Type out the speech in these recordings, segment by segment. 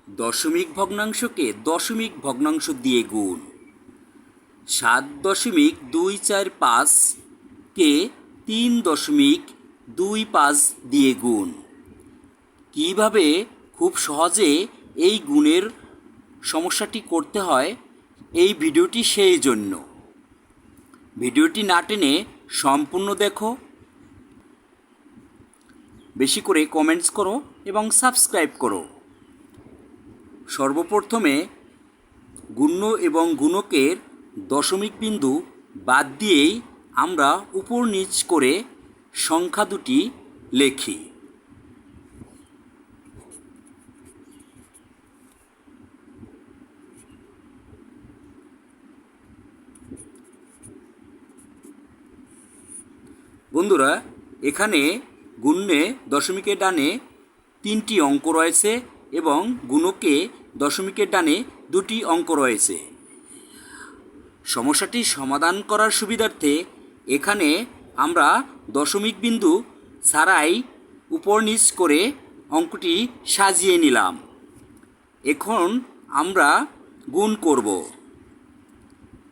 দশমিক ভগ্নাংশকে দশমিক ভগ্নাংশ দিয়ে গুণ। 7.245কে 3.25 দিয়ে গুণ। কীভাবে খুব সহজে এই গুণের সমস্যাটি করতে হয়, এই ভিডিওটি সেই জন্য। ভিডিওটি না টেনে সম্পূর্ণ দেখো, বেশি করে কমেন্টস করো এবং সাবস্ক্রাইব করো। সর্বপ্রথমে গুণ্য এবং গুণকের দশমিক বিন্দু বাদ দিয়েই আমরা উপর নিচ করে সংখ্যা দুটি লিখি। বন্ধুরা, এখানে গুণ্যে দশমিকের ডানে 3টি অঙ্ক রয়েছে এবং গুণকে দশমিকের ডানে 2টি অঙ্ক রয়েছে। সমস্যাটি সমাধান করার সুবিধার্থে এখানে আমরা দশমিক বিন্দু ছাড়াই উপর নিচ করে অঙ্কটি সাজিয়ে নিলাম। এখন আমরা গুণ করব।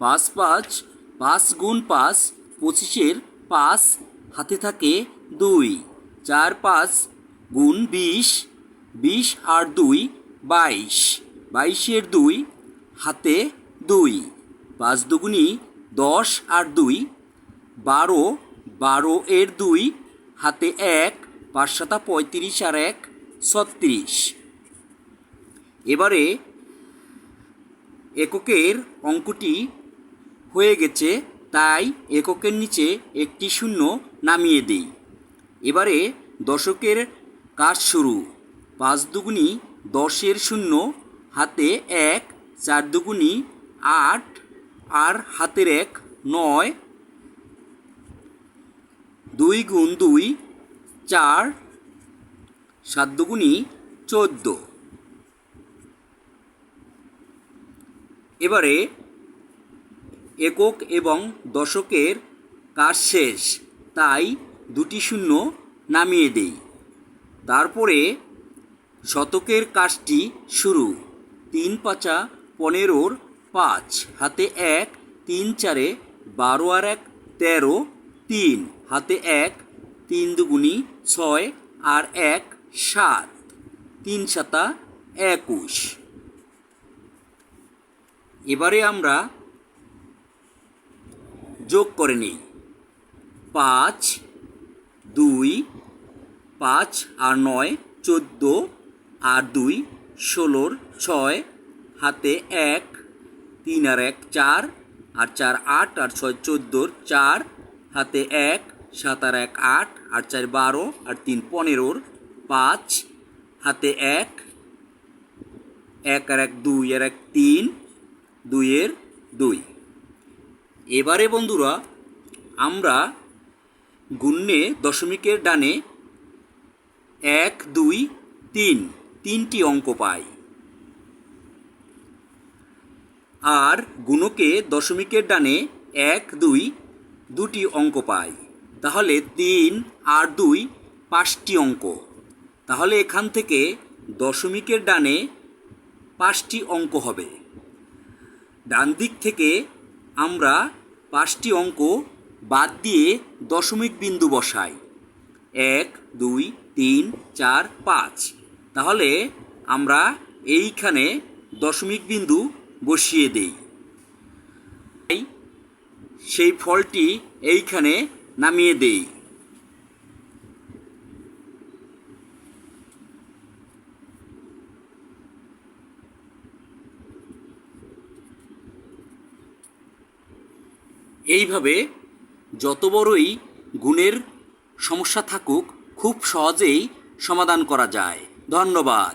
5 গুণ 5, 25-এর 5 হাতে থাকে 2। 4 5 গুণ 20, 20 আর 2 22, 22-এর 2 হাতে 2। 5 দুগুণি 10 আর 2 12, 12-এর 2 হাতে 1। 5 7 35 আর 1 36। এবারে এককের অঙ্কটি হয়ে গেছে, তাই এককের নিচে একটি শূন্য নামিয়ে দিই। এবারে দশকের কাজ শুরু। 5 দুগুণি 10-এর 0 হাতে 1। 4 দুগুণি 8 আর হাতের 1 9। 2 গুণ 2 4। 7 দুগুণি 14। এবারে একক এবং দশকের কাজ শেষ, তাই 2টি শূন্য নামিয়ে দেই। তারপরে শতকের কাজটি শুরু। 3 5 15-র 5 হাতে 1। 3 4 12 আর 1 13। 3 হাতে 1। 3 দুগুণি 6 আর 1 7। 3 7 21। এবারে আমরা যোগ করে নিই। 5 2 5 আর 9 14 আর 2 16-র 6 হাতে 1। 3 আর 1 4 আর 4 8 আর 6 14-র 4 হাতে 1। 7 আর 1 8 আর 4 12 আর 3 15-র 5 হাতে 1। 1 আর 1 2 আর 1 3, 2-এর 2। এবারে বন্ধুরা, আমরা গুণ্যে দশমিকের ডানে 1 2 3 3টি অঙ্ক পাই, আর গুণকে দশমিকের ডানে 1 2 2টি অঙ্ক পাই। তাহলে 3 আর 2 5টি অঙ্ক। তাহলে এখান থেকে দশমিকের ডানে 5টি অঙ্ক হবে। ডান দিক থেকে আমরা 5টি অঙ্ক বাদ দিয়ে দশমিক বিন্দু বসাই। 1 2 3 4 5। তাহলে আমরা এইখানে দশমিক বিন্দু বসিয়ে দেই। সেই ফলটি এইখানে নামিয়ে দেই। এইভাবে যত বড়ই গুণের সমস্যা থাকুক, খুব সহজেই সমাধান করা যায়। ধন্যবাদ।